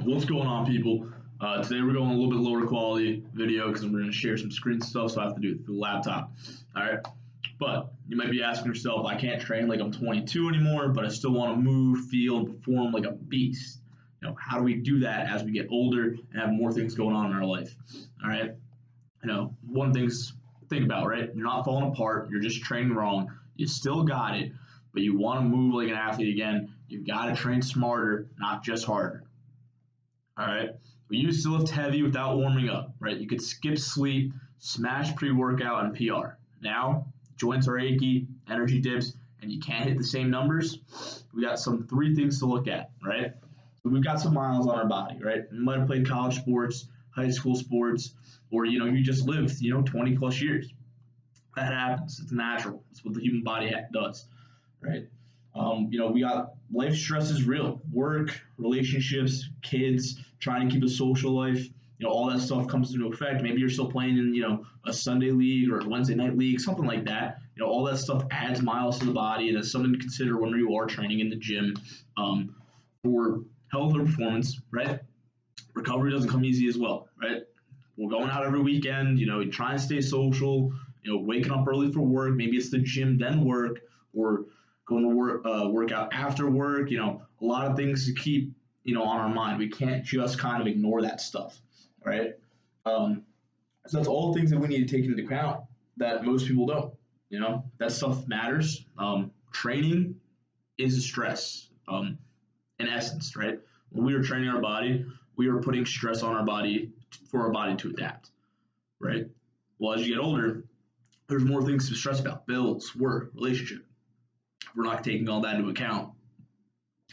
What's going on, people? Today we're going a little bit lower quality video because we're going to share some screen stuff, so I have to do it through the laptop. All right, but you might be asking yourself, I can't train like I'm 22 anymore, but I still want to move, feel, and perform like a beast. How do we do that as we get older and have more things going on in our life? All right, one thing's think about, right? You're not falling apart. You're just training wrong. You still got it, but you want to move like an athlete again. You've got to train smarter, not just harder. All right. We used to lift heavy without warming up, right? You could skip sleep, smash pre-workout, and PR. Now, joints are achy, energy dips, and you can't hit the same numbers. We got three things to look at, right? So we've got some miles on our body, right? You might have played college sports, high school sports, or you just lived 20 plus years. That happens. It's natural. It's what the human body does, right? We got life stress is real. Work, relationships, kids, trying to keep a social life. All that stuff comes into effect. Maybe you're still playing in a Sunday league or a Wednesday night league, something like that. All that stuff adds miles to the body, and it's something to consider when you are training in the gym for health or performance, right? Recovery doesn't come easy as well, right? We're going out every weekend, trying to stay social, waking up early for work. Maybe it's the gym, then work, or going to work out after work. A lot of things to keep on our mind. We can't just kind of ignore that stuff, right? So that's all things that we need to take into account that most people don't. That stuff matters. Training is a stress, in essence, right? When we are training our body, we are putting stress on our body for our body to adapt, right? Well, as you get older, there's more things to stress about: bills, work, relationship. We're not taking all that into account.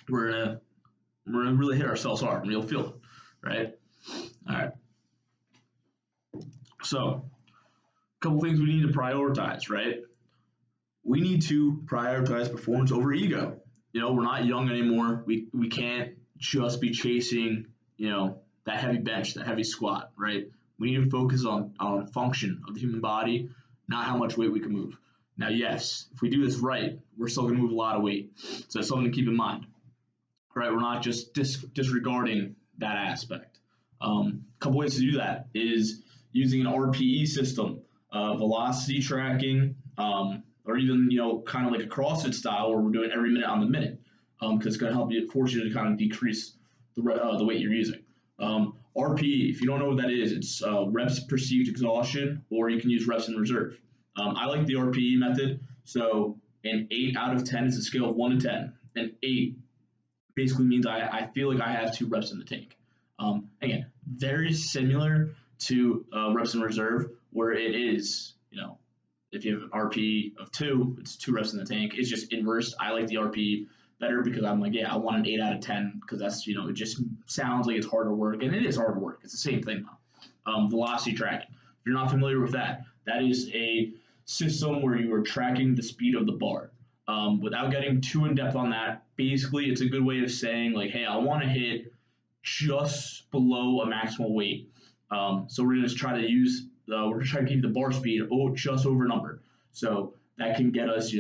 We're gonna really hit ourselves hard, and you'll feel it, right? All right. So, a couple things we need to prioritize, right? We need to prioritize performance over ego. We're not young anymore. We can't just be chasing, that heavy bench, that heavy squat, right? We need to focus on function of the human body, not how much weight we can move. Now, yes, if we do this right, we're still going to move a lot of weight. So that's something to keep in mind, right? We're not just disregarding that aspect. A couple ways to do that is using an RPE system, velocity tracking, or even, kind of like a CrossFit style where we're doing every minute on the minute, because it's going to help force you to kind of decrease the weight you're using. RPE, if you don't know what that is, it's reps perceived exhaustion, or you can use reps in reserve. I like the RPE method. So an 8 out of 10 is a scale of 1 to 10. And 8 basically means I feel like I have 2 reps in the tank. Again, very similar to reps in reserve, where it is, if you have an RPE of 2, it's 2 reps in the tank. It's just inverse. I like the RPE better because I'm like, yeah, I want an 8 out of 10 because that's, it just sounds like it's harder work, and it is hard work. It's the same thing though. Velocity tracking. If you're not familiar with that, that is a system where you are tracking the speed of the bar. Without getting too in depth on that, basically it's a good way of saying like, hey, I want to hit just below a maximal weight. So we're going to try to use, we're going to try to keep the bar speed just over number. So that can get us,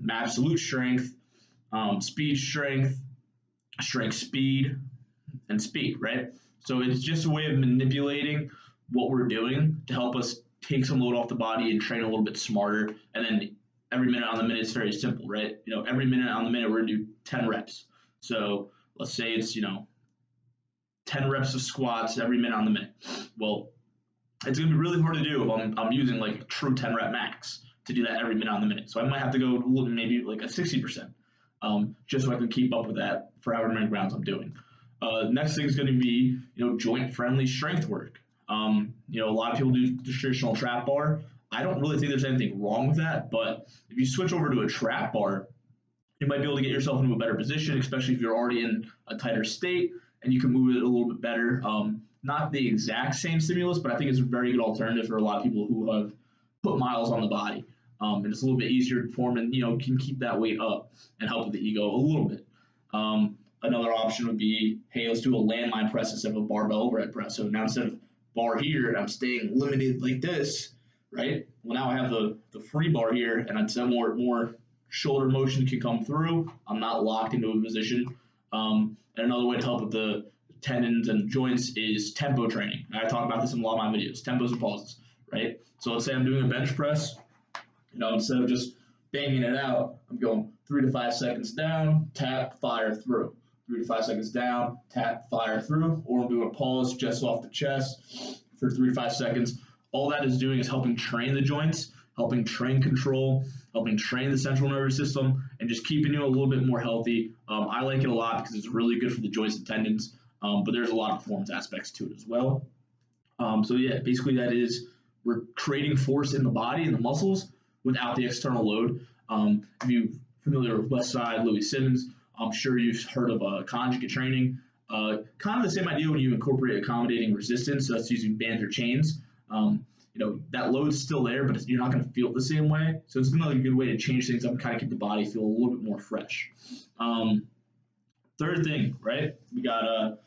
absolute strength, speed strength, strength speed, and speed, right? So it's just a way of manipulating what we're doing to help us take some load off the body and train a little bit smarter. And then every minute on the minute is very simple, right? Every minute on the minute we're going to do 10 reps. So let's say it's, 10 reps of squats every minute on the minute. Well, it's going to be really hard to do if I'm using like a true 10 rep max to do that every minute on the minute. So I might have to go maybe like a 60%, just so I can keep up with that for however many rounds I'm doing. Next thing is going to be, joint-friendly strength work. A lot of people do the traditional trap bar. I don't really think there's anything wrong with that, but if you switch over to a trap bar, you might be able to get yourself into a better position, especially if you're already in a tighter state and you can move it a little bit better. Not the exact same stimulus, but I think it's a very good alternative for a lot of people who have put miles on the body. And it's a little bit easier to perform and, can keep that weight up and help with the ego a little bit. Another option would be, hey, let's do a landmine press instead of a barbell overhead press. So now instead of bar here, I'm staying limited like this, right? Well, now I have the free bar here, and I'd say more shoulder motion can come through. I'm not locked into a position. And another way to help with the tendons and joints is tempo training. And I talk about this in a lot of my videos, tempos and pauses, right? So let's say I'm doing a bench press, instead of just banging it out, I'm going 3 to 5 seconds down, tap, fire through. 3 to 5 seconds down, tap, fire through, or I'm doing a pause just off the chest for 3 to 5 seconds. All that is doing is helping train the joints, helping train control, helping train the central nervous system, and just keeping you a little bit more healthy. I like it a lot because it's really good for the joints and tendons, but there's a lot of performance aspects to it as well. So yeah, basically that is, we're creating force in the body and the muscles without the external load. If you're familiar with West Side, Louis Simmons, I'm sure you've heard of conjugate training. Kind of the same idea when you incorporate accommodating resistance, so that's using bands or chains. That load's still there, but you're not going to feel it the same way. So it's another good way to change things up and kind of keep the body feel a little bit more fresh. Third thing, right? We got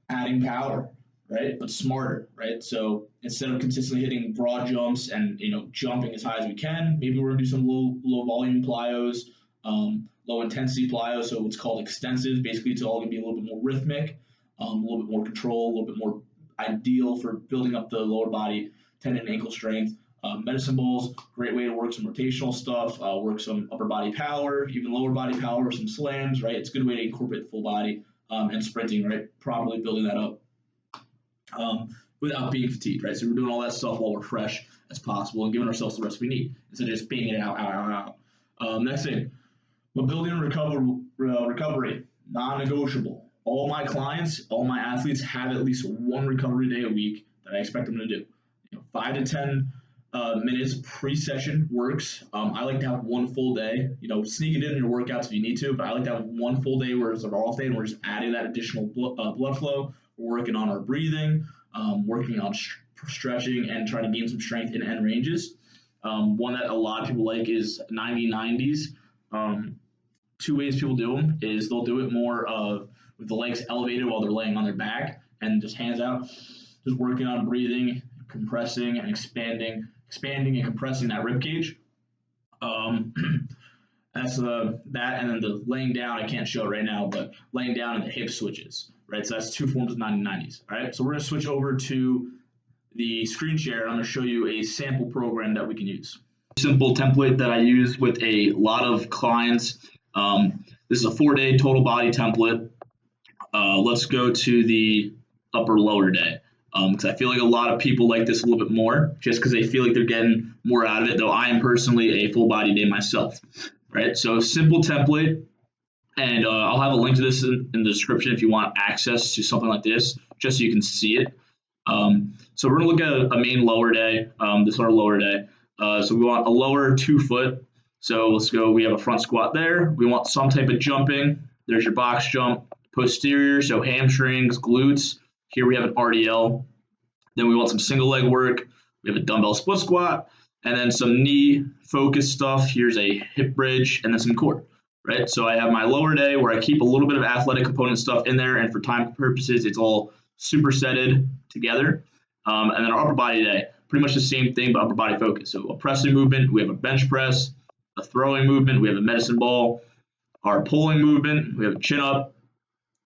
adding power, right? But smarter, right? So instead of consistently hitting broad jumps and jumping as high as we can, maybe we're gonna do some low volume plyos, low intensity plyos. So what's called extensive. Basically, it's all gonna be a little bit more rhythmic, a little bit more control, a little bit more ideal for building up the lower body tendon and ankle strength. Medicine balls, great way to work some rotational stuff, work some upper body power, even lower body power, some slams, right? It's a good way to incorporate the full body, and sprinting, right? Properly building that up without being fatigued, right? So we're doing all that stuff while we're fresh as possible and giving ourselves the rest we need instead of just banging it out. Next thing, mobility and recovery, non-negotiable. All my clients, all my athletes have at least one recovery day a week that I expect them to do. 5 to 10 minutes pre-session works. I like to have one full day. Sneak it in your workouts if you need to, but I like to have one full day where it's an off day and we're just adding that additional blood flow. We're working on our breathing, working on stretching, and trying to gain some strength in end ranges. One that a lot of people like is 90-90s. Two ways people do them is they'll do it more with the legs elevated while they're laying on their back and just hands out, just working on breathing, compressing and expanding and compressing that rib cage. That's that, and then the laying down, I can't show it right now, but laying down and the hip switches, right? So that's two forms of 90-90s, all right? So we're going to switch over to the screen share, and I'm going to show you a sample program that we can use. Simple template that I use with a lot of clients. This is a 4-day total body template. Let's go to the upper lower day. Because I feel like a lot of people like this a little bit more just because they feel like they're getting more out of it, though I am personally a full body day myself, right? So simple template, and I'll have a link to this in the description if you want access to something like this, just so you can see it. So we're going to look at a main lower day. This is our lower day. So we want a lower 2 foot. So let's go, we have a front squat there. We want some type of jumping. There's your box jump, posterior, so hamstrings, glutes. Here we have an RDL. Then we want some single leg work. We have a dumbbell split squat, and then some knee focus stuff. Here's a hip bridge, and then some core, right? So I have my lower day where I keep a little bit of athletic component stuff in there, and for time purposes, it's all supersetted together. And then our upper body day, pretty much the same thing, but upper body focus. So a pressing movement, we have a bench press, a throwing movement, we have a medicine ball, our pulling movement, we have a chin up,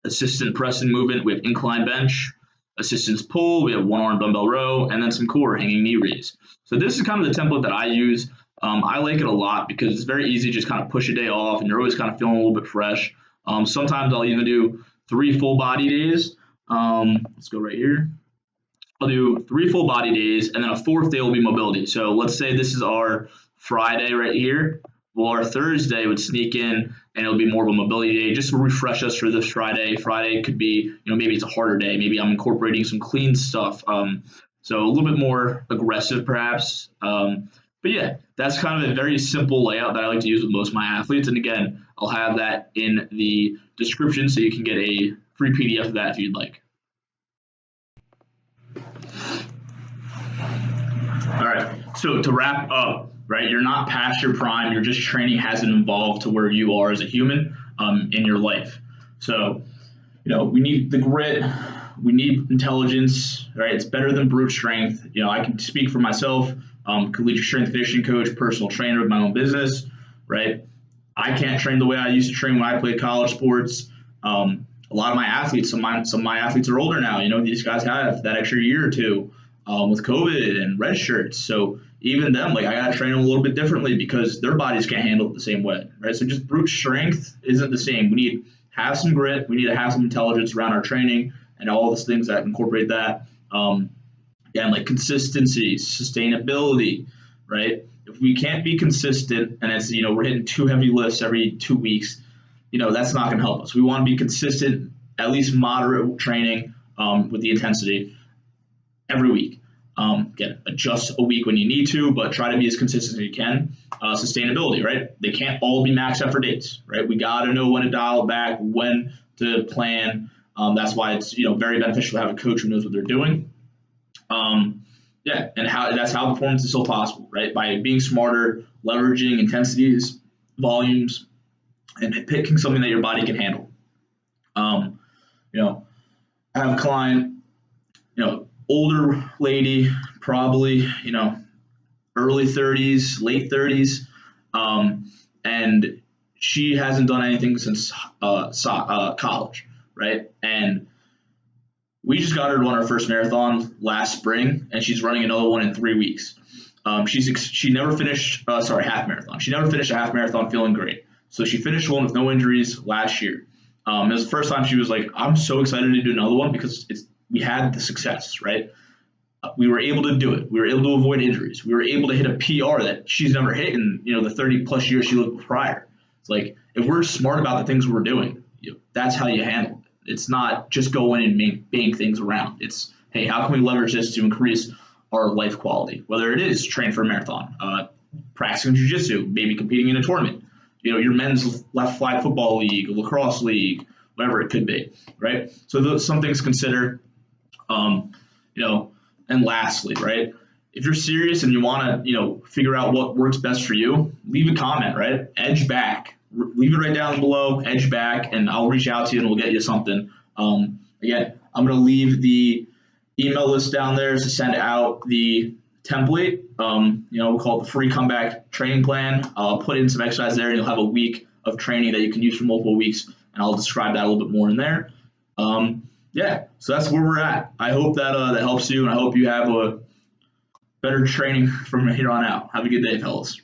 assistant pressing movement, we have incline bench, assistance pull, we have one arm dumbbell row, and then some core hanging knee raise. So this is kind of the template that I use. I like it a lot because it's very easy to just kind of push a day off and you're always kind of feeling a little bit fresh. Sometimes I'll even do 3 full body days. Let's go right here. I'll do 3 full body days, and then a 4th day will be mobility. So let's say this is our Friday right here. Well, our Thursday would sneak in, and it'll be more of a mobility day just to refresh us for this Friday. Friday could be, maybe it's a harder day. Maybe I'm incorporating some clean stuff. So a little bit more aggressive perhaps. But yeah, that's kind of a very simple layout that I like to use with most of my athletes. And again, I'll have that in the description so you can get a free PDF of that if you'd like. All right, so to wrap up, right, you're not past your prime, your just training hasn't evolved to where you are as a human in your life. So, we need the grit, we need intelligence, right? It's better than brute strength. I can speak for myself, collegiate strength conditioning coach, personal trainer of my own business, right? I can't train the way I used to train when I played college sports. A a lot of my athletes, some of my athletes are older now. These guys have that extra year or two with COVID and red shirts. So even them, like I got to train them a little bit differently because their bodies can't handle it the same way, right? So just brute strength isn't the same. We need to have some grit. We need to have some intelligence around our training and all those things that incorporate that. Again, like consistency, sustainability, right? If we can't be consistent and it's, we're hitting 2 heavy lifts every 2 weeks, that's not going to help us. We want to be consistent, at least moderate training with the intensity every week. Again, adjust a week when you need to, but try to be as consistent as you can. Sustainability, right? They can't all be max effort days, right? We got to know when to dial it back, when to plan. That's why it's very beneficial to have a coach who knows what they're doing. And that's how performance is still possible, right? By being smarter, leveraging intensities, volumes, and picking something that your body can handle. I have a client, older lady, probably, early 30s, late 30s, and she hasn't done anything since college, right? And we just got her to run her first marathon last spring, and she's running another one in 3 weeks. She never finished, half marathon. She never finished a half marathon feeling great. So she finished one with no injuries last year. It was the first time she was like, I'm so excited to do another one because we had the success, right? We were able to do it. We were able to avoid injuries. We were able to hit a PR that she's never hit in, the 30 plus years she lived prior. It's like, if we're smart about the things we're doing, that's how you handle it. It's not just go in and bang things around. It's, hey, how can we leverage this to increase our life quality? Whether it is train for a marathon, practicing jiu-jitsu, maybe competing in a tournament, your men's left flag football league, lacrosse league, whatever it could be, right? So those some things to consider. And lastly, right, if you're serious and you want to, figure out what works best for you, leave a comment, right? Edge back. Leave it right down below, edge back, and I'll reach out to you and we'll get you something. Again, I'm going to leave the email list down there to send out the template. We'll call it the free comeback training plan. I'll put in some exercise there and you'll have a week of training that you can use for multiple weeks, and I'll describe that a little bit more in there. So that's where we're at. I hope that that helps you, and I hope you have a better training from here on out. Have a good day, fellas.